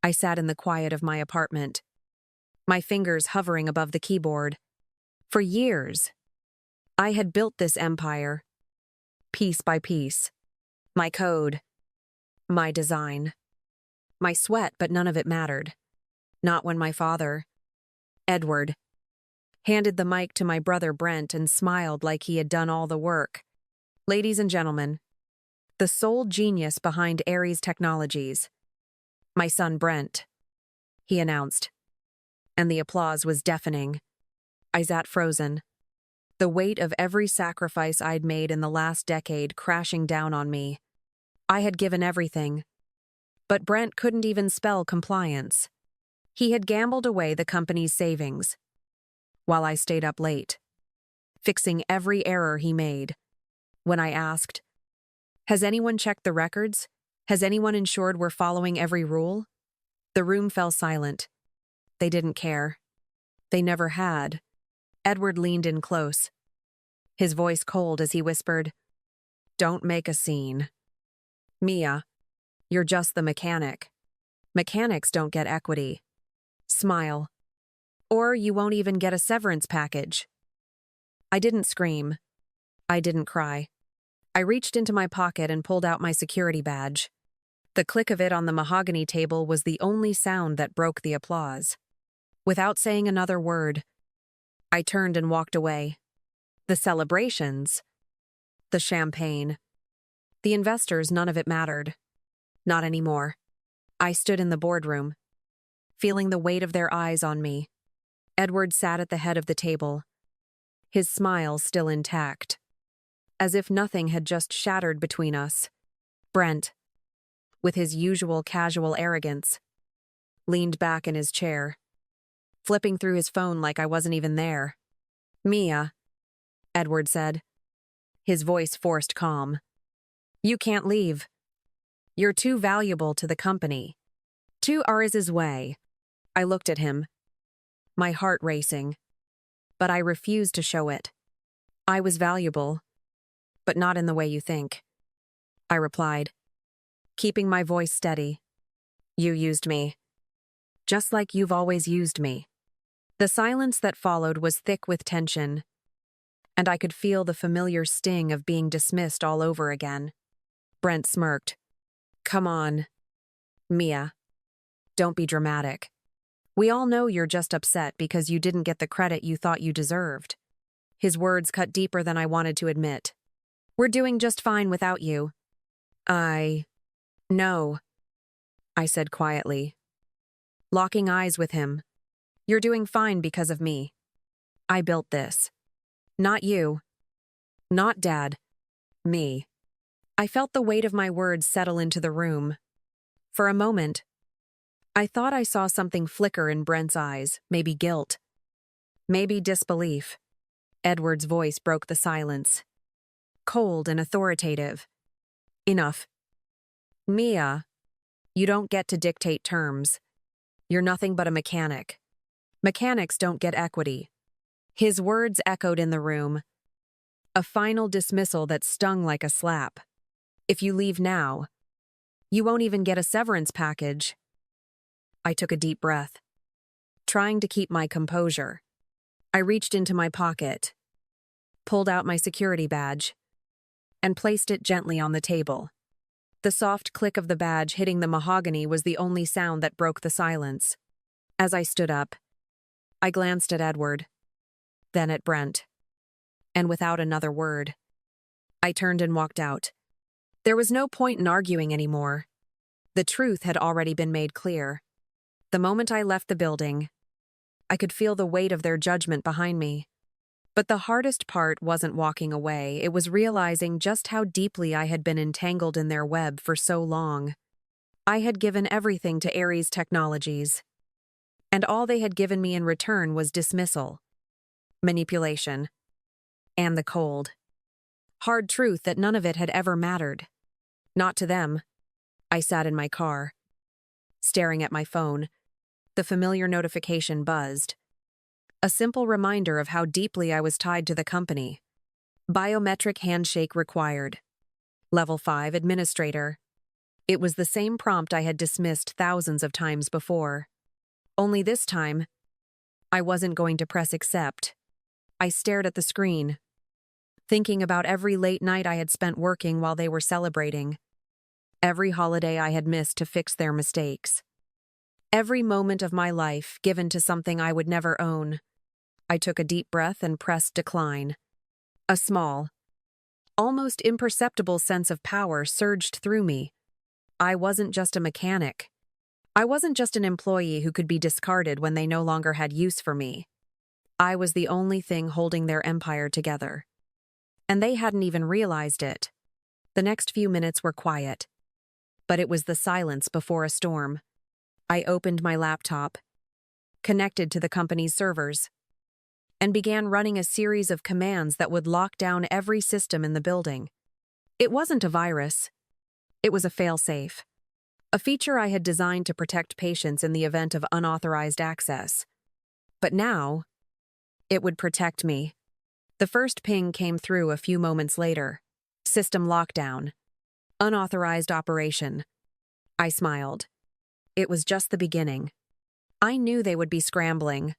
I sat in the quiet of my apartment, my fingers hovering above the keyboard. For years, I had built this empire, piece by piece. My code, my design, my sweat, but none of it mattered. Not when my father, Edward, handed the mic to my brother Brent and smiled like he had done all the work. Ladies and gentlemen, the sole genius behind Ares Technologies, my son Brent, he announced. And the applause was deafening. I sat frozen, the weight of every sacrifice I'd made in the last decade crashing down on me. I had given everything, but Brent couldn't even spell compliance. He had gambled away the company's savings, while I stayed up late, fixing every error he made. When I asked, "Has anyone checked the records? Has anyone ensured we're following every rule?" The room fell silent. They didn't care. They never had. Edward leaned in close, his voice cold as he whispered, "Don't make a scene. Mia, you're just the mechanic. Mechanics don't get equity. Smile. Or you won't even get a severance package." I didn't scream. I didn't cry. I reached into my pocket and pulled out my security badge. The click of it on the mahogany table was the only sound that broke the applause. Without saying another word, I turned and walked away. The celebrations, the champagne, the investors, none of it mattered. Not anymore. I stood in the boardroom, feeling the weight of their eyes on me. Edward sat at the head of the table, his smile still intact, as if nothing had just shattered between us. Brent, with his usual casual arrogance, leaned back in his chair, flipping through his phone like I wasn't even there. "Mia," Edward said, his voice forced calm. "You can't leave. You're too valuable to the company. Too Ares's way." I looked at him, my heart racing, but I refused to show it. "I was valuable, but not in the way you think," I replied, keeping my voice steady. "You used me, just like you've always used me." The silence that followed was thick with tension, and I could feel the familiar sting of being dismissed all over again. Brent smirked. "Come on, Mia. Don't be dramatic. We all know you're just upset because you didn't get the credit you thought you deserved." His words cut deeper than I wanted to admit. "We're doing just fine without you." "I know," I said quietly, locking eyes with him. "You're doing fine because of me. I built this. Not you. Not Dad. Me." I felt the weight of my words settle into the room. For a moment, I thought I saw something flicker in Brent's eyes, maybe guilt, maybe disbelief. Edward's voice broke the silence, cold and authoritative. "Enough. Mia, you don't get to dictate terms. You're nothing but a mechanic. Mechanics don't get equity." His words echoed in the room, a final dismissal that stung like a slap. "If you leave now, you won't even get a severance package." I took a deep breath, trying to keep my composure. I reached into my pocket, pulled out my security badge, and placed it gently on the table. The soft click of the badge hitting the mahogany was the only sound that broke the silence. As I stood up, I glanced at Edward, then at Brent, and without another word, I turned and walked out. There was no point in arguing anymore. The truth had already been made clear. The moment I left the building, I could feel the weight of their judgment behind me. But the hardest part wasn't walking away, it was realizing just how deeply I had been entangled in their web for so long. I had given everything to Ares Technologies, and all they had given me in return was dismissal, manipulation, and the cold, hard truth that none of it had ever mattered. Not to them. I sat in my car, staring at my phone. The familiar notification buzzed. A simple reminder of how deeply I was tied to the company. Biometric handshake required. Level 5 administrator. It was the same prompt I had dismissed thousands of times before. Only this time, I wasn't going to press accept. I stared at the screen, thinking about every late night I had spent working while they were celebrating, every holiday I had missed to fix their mistakes, every moment of my life given to something I would never own. I took a deep breath and pressed decline. A small, almost imperceptible sense of power surged through me. I wasn't just a mechanic. I wasn't just an employee who could be discarded when they no longer had use for me. I was the only thing holding their empire together. And they hadn't even realized it. The next few minutes were quiet. But it was the silence before a storm. I opened my laptop, connected to the company's servers, and began running a series of commands that would lock down every system in the building. It wasn't a virus. It was a failsafe, a feature I had designed to protect patients in the event of unauthorized access. But now, it would protect me. The first ping came through a few moments later. System lockdown. Unauthorized operation. I smiled. It was just the beginning. I knew they would be scrambling,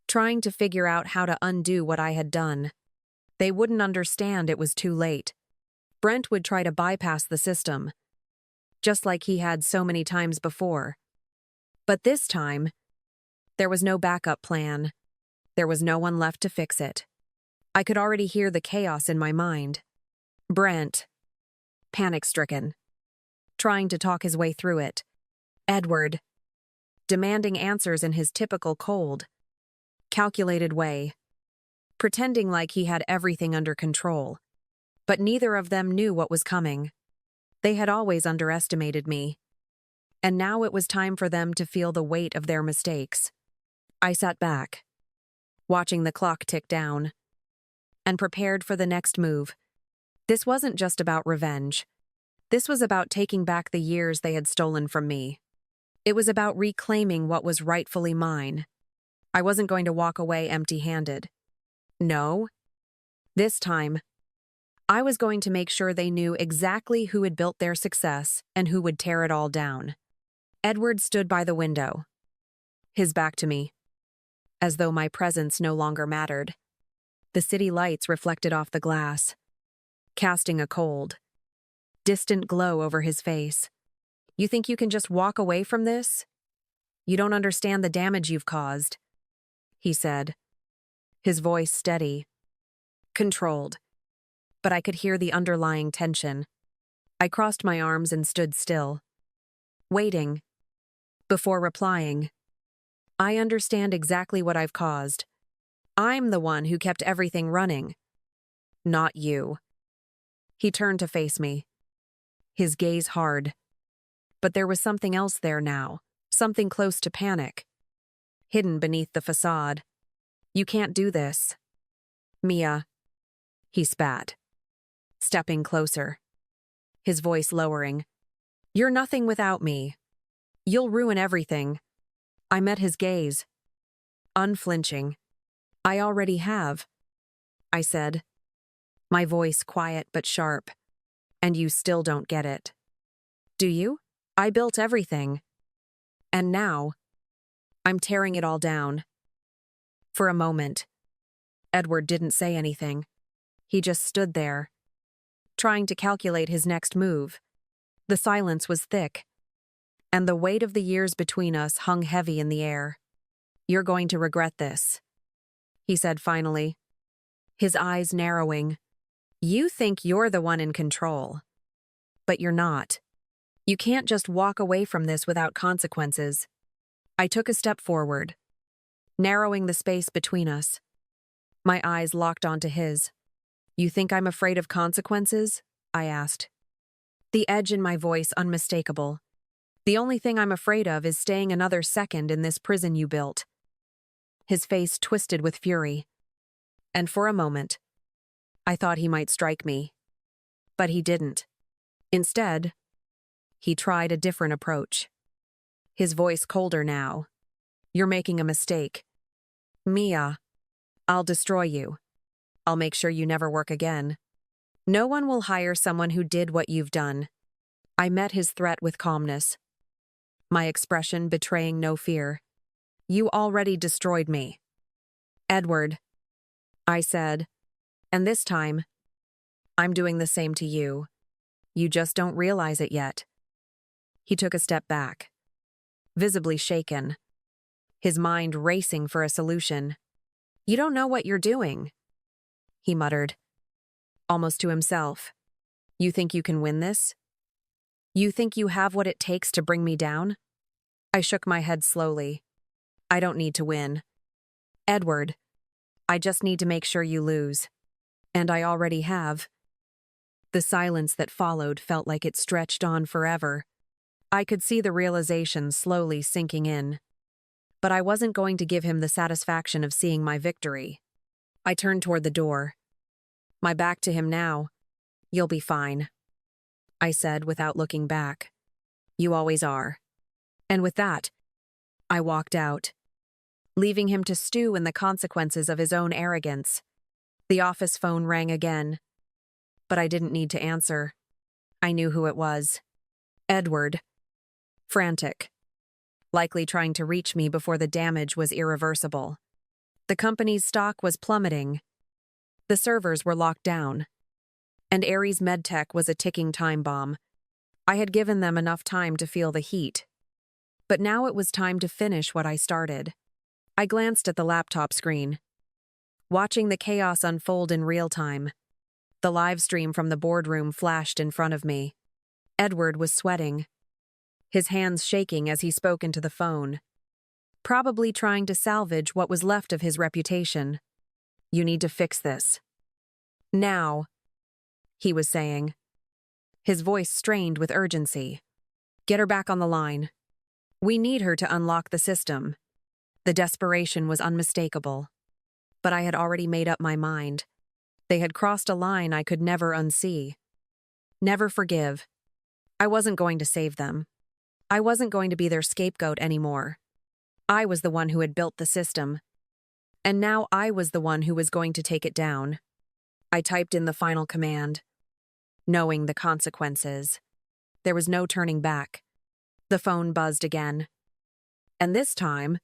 trying to figure out how to undo what I had done. They wouldn't understand it was too late. Brent would try to bypass the system, just like he had so many times before. But this time, there was no backup plan. There was no one left to fix it. I could already hear the chaos in my mind. Brent, panic-stricken, trying to talk his way through it. Edward, demanding answers in his typical cold, calculated way, pretending like he had everything under control. But neither of them knew what was coming. They had always underestimated me. And now it was time for them to feel the weight of their mistakes. I sat back, watching the clock tick down, and prepared for the next move. This wasn't just about revenge. This was about taking back the years they had stolen from me. It was about reclaiming what was rightfully mine. I wasn't going to walk away empty-handed. No. This time, I was going to make sure they knew exactly who had built their success and who would tear it all down. Edward stood by the window, his back to me, as though my presence no longer mattered. The city lights reflected off the glass, casting a cold, distant glow over his face. You think you can just walk away from this? You don't understand the damage you've caused, he said, his voice steady, controlled. But I could hear the underlying tension. I crossed my arms and stood still, waiting, before replying. I understand exactly what I've caused. I'm the one who kept everything running, not you. He turned to face me, his gaze hard. But there was something else there now, something close to panic, hidden beneath the facade. You can't do this. Mia, he spat, stepping closer, his voice lowering. You're nothing without me. You'll ruin everything. I met his gaze, unflinching. I already have, I said, my voice quiet but sharp. And you still don't get it. Do you? I built everything. And now, I'm tearing it all down. For a moment, Edward didn't say anything. He just stood there, trying to calculate his next move. The silence was thick, and the weight of the years between us hung heavy in the air. You're going to regret this, he said finally, his eyes narrowing. You think you're the one in control, but you're not. You can't just walk away from this without consequences. I took a step forward, narrowing the space between us. My eyes locked onto his. You think I'm afraid of consequences? I asked, the edge in my voice unmistakable. The only thing I'm afraid of is staying another second in this prison you built. His face twisted with fury, and for a moment, I thought he might strike me. But he didn't. Instead, he tried a different approach. His voice colder now. You're making a mistake. Mia, I'll destroy you. I'll make sure you never work again. No one will hire someone who did what you've done. I met his threat with calmness, my expression betraying no fear. You already destroyed me. Edward, I said, and this time, I'm doing the same to you. You just don't realize it yet. He took a step back, visibly shaken, his mind racing for a solution. You don't know what you're doing, he muttered, almost to himself. You think you can win this? You think you have what it takes to bring me down? I shook my head slowly. I don't need to win. Edward, I just need to make sure you lose. And I already have. The silence that followed felt like it stretched on forever. I could see the realization slowly sinking in. But I wasn't going to give him the satisfaction of seeing my victory. I turned toward the door. My back to him now. You'll be fine, I said without looking back. You always are. And with that, I walked out, leaving him to stew in the consequences of his own arrogance. The office phone rang again, but I didn't need to answer. I knew who it was. Edward. Frantic. Likely trying to reach me before the damage was irreversible. The company's stock was plummeting. The servers were locked down. And Ares MedTech was a ticking time bomb. I had given them enough time to feel the heat. But now it was time to finish what I started. I glanced at the laptop screen, watching the chaos unfold in real time. The live stream from the boardroom flashed in front of me. Edward was sweating, his hands shaking as he spoke into the phone, probably trying to salvage what was left of his reputation. You need to fix this. Now, he was saying, his voice strained with urgency. Get her back on the line. We need her to unlock the system. The desperation was unmistakable. But I had already made up my mind. They had crossed a line I could never unsee. Never forgive. I wasn't going to save them. I wasn't going to be their scapegoat anymore. I was the one who had built the system. And now I was the one who was going to take it down. I typed in the final command, knowing the consequences. There was no turning back. The phone buzzed again. And this time,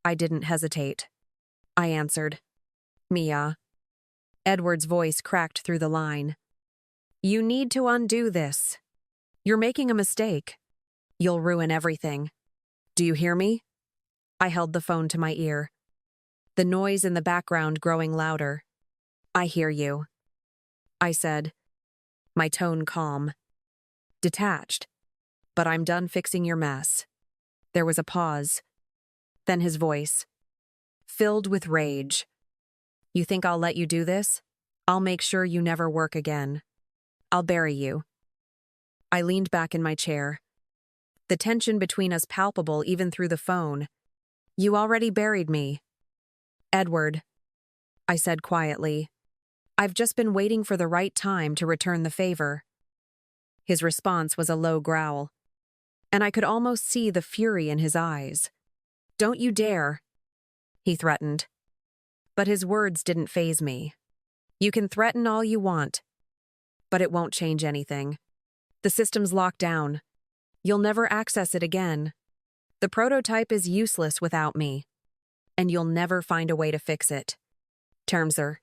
I didn't hesitate. I answered. Mia. Edward's voice cracked through the line. You need to undo this. You're making a mistake. You'll ruin everything. Do you hear me? I held the phone to my ear, the noise in the background growing louder. I hear you, I said, my tone calm, detached. But I'm done fixing your mess. There was a pause. Then his voice, filled with rage. You think I'll let you do this? I'll make sure you never work again. I'll bury you. I leaned back in my chair, the tension between us palpable even through the phone. You already buried me. Edward, I said quietly. I've just been waiting for the right time to return the favor. His response was a low growl, and I could almost see the fury in his eyes. Don't you dare, he threatened. But his words didn't faze me. You can threaten all you want, but it won't change anything. The system's locked down. You'll never access it again. The prototype is useless without me, and you'll never find a way to fix it. Termser.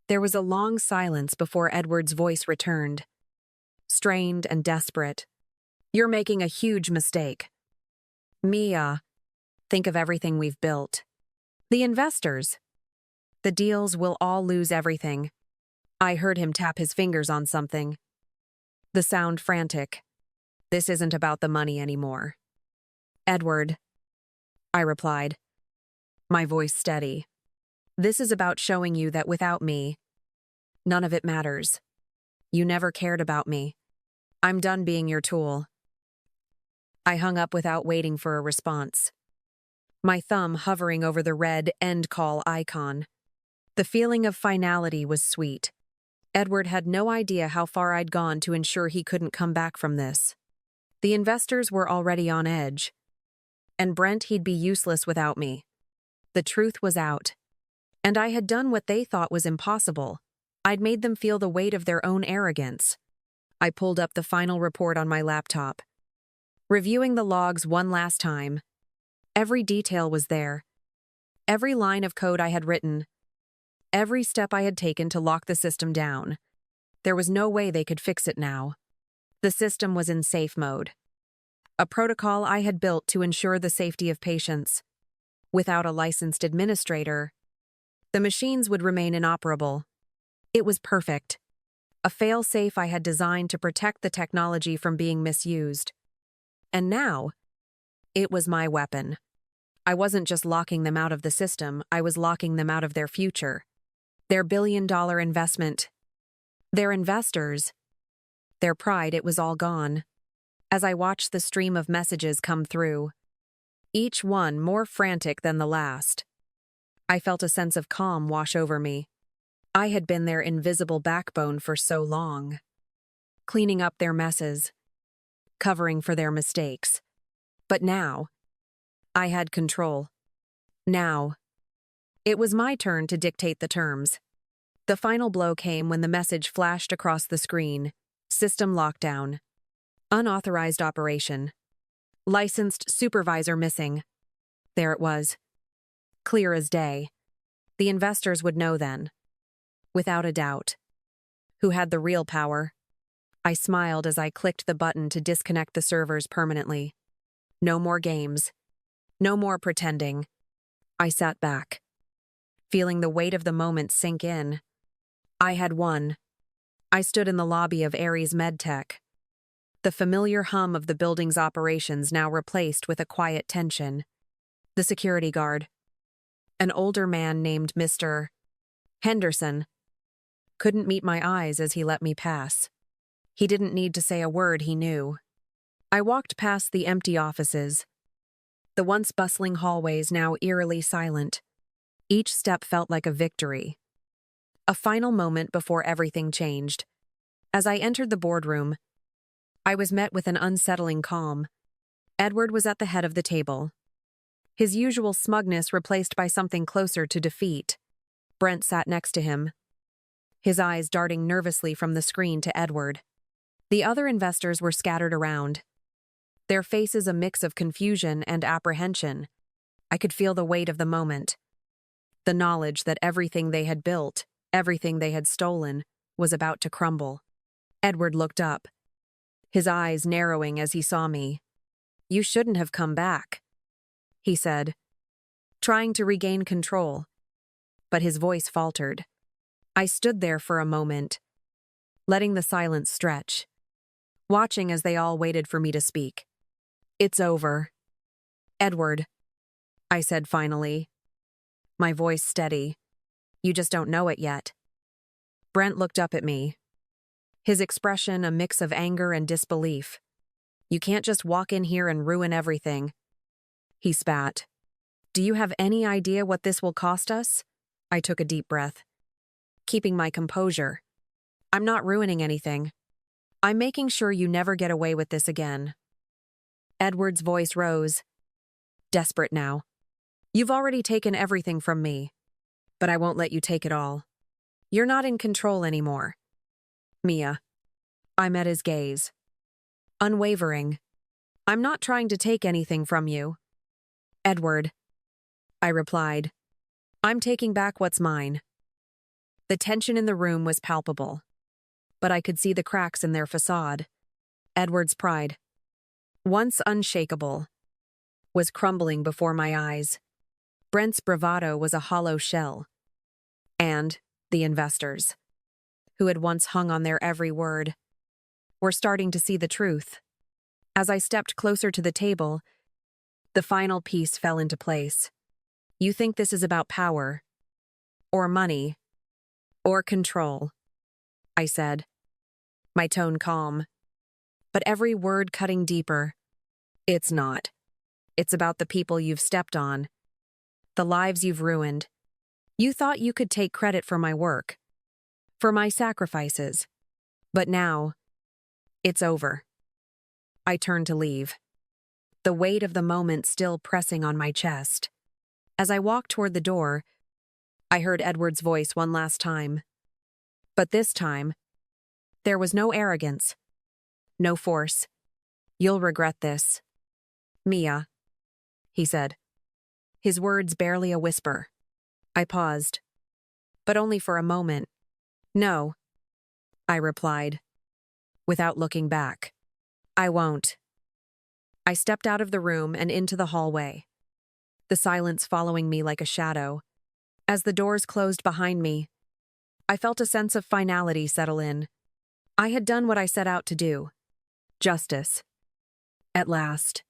There was a long silence before Edward's voice returned, strained and desperate. You're making a huge mistake. Mia, think of everything we've built. The investors. The deals will all lose everything. I heard him tap his fingers on something. The sound frantic. This isn't about the money anymore. Edward, I replied, my voice steady. This is about showing you that without me, none of it matters. You never cared about me. I'm done being your tool. I hung up without waiting for a response, my thumb hovering over the red end call icon. The feeling of finality was sweet. Edward had no idea how far I'd gone to ensure he couldn't come back from this. The investors were already on edge, and Brent he'd be useless without me. The truth was out. And I had done what they thought was impossible. I'd made them feel the weight of their own arrogance. I pulled up the final report on my laptop. Reviewing the logs one last time. Every detail was there. Every line of code I had written. Every step I had taken to lock the system down. There was no way they could fix it now. The system was in safe mode. A protocol I had built to ensure the safety of patients. Without a licensed administrator, the machines would remain inoperable. It was perfect. A fail-safe I had designed to protect the technology from being misused. And now, it was my weapon. I wasn't just locking them out of the system, I was locking them out of their future. Their billion-dollar investment. Their investors. Their pride, it was all gone. As I watched the stream of messages come through, each one more frantic than the last, I felt a sense of calm wash over me. I had been their invisible backbone for so long, cleaning up their messes, covering for their mistakes. But now, I had control. Now, it was my turn to dictate the terms. The final blow came when the message flashed across the screen. System lockdown. Unauthorized operation. Licensed supervisor missing. There it was. Clear as day. The investors would know then. Without a doubt. Who had the real power? I smiled as I clicked the button to disconnect the servers permanently. No more games. No more pretending. I sat back, feeling the weight of the moment sink in. I had won. I stood in the lobby of Ares MedTech. The familiar hum of the building's operations now replaced with a quiet tension. The security guard, an older man named Mr. Henderson, couldn't meet my eyes as he let me pass. He didn't need to say a word, he knew. I walked past the empty offices, the once bustling hallways now eerily silent. Each step felt like a victory. A final moment before everything changed. As I entered the boardroom, I was met with an unsettling calm. Edward was at the head of the table, his usual smugness replaced by something closer to defeat. Brent sat next to him, his eyes darting nervously from the screen to Edward. The other investors were scattered around, their faces a mix of confusion and apprehension. I could feel the weight of the moment. The knowledge that everything they had built, everything they had stolen, was about to crumble. Edward looked up, his eyes narrowing as he saw me. "You shouldn't have come back," he said, trying to regain control, but his voice faltered. I stood there for a moment, letting the silence stretch, watching as they all waited for me to speak. "It's over. Edward," I said finally, my voice steady. "You just don't know it yet." Brent looked up at me, his expression a mix of anger and disbelief. "You can't just walk in here and ruin everything," he spat. "Do you have any idea what this will cost us?" I took a deep breath, keeping my composure. "I'm not ruining anything. I'm making sure you never get away with this again." Edward's voice rose, desperate now. "You've already taken everything from me, but I won't let you take it all. You're not in control anymore." "Mia." I met his gaze. Unwavering. "I'm not trying to take anything from you." "Edward," I replied. "I'm taking back what's mine." The tension in the room was palpable, but I could see the cracks in their facade. Edward's pride, once unshakable, was crumbling before my eyes. Brent's bravado was a hollow shell. And the investors, who had once hung on their every word, were starting to see the truth. As I stepped closer to the table, the final piece fell into place. "You think this is about power, or money, or control," I said, my tone calm, but every word cutting deeper. "It's not. It's about the people you've stepped on, the lives you've ruined. You thought you could take credit for my work, for my sacrifices. But now, it's over." I turned to leave, the weight of the moment still pressing on my chest. As I walked toward the door, I heard Edward's voice one last time. But this time, there was no arrogance, No force. You'll regret this. Mia, he said. His words barely a whisper. I paused. But only for a moment. No, I replied, without looking back. I won't. I stepped out of the room and into the hallway, the silence following me like a shadow. As the doors closed behind me, I felt a sense of finality settle in. I had done what I set out to do. Justice, at last,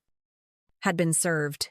had been served.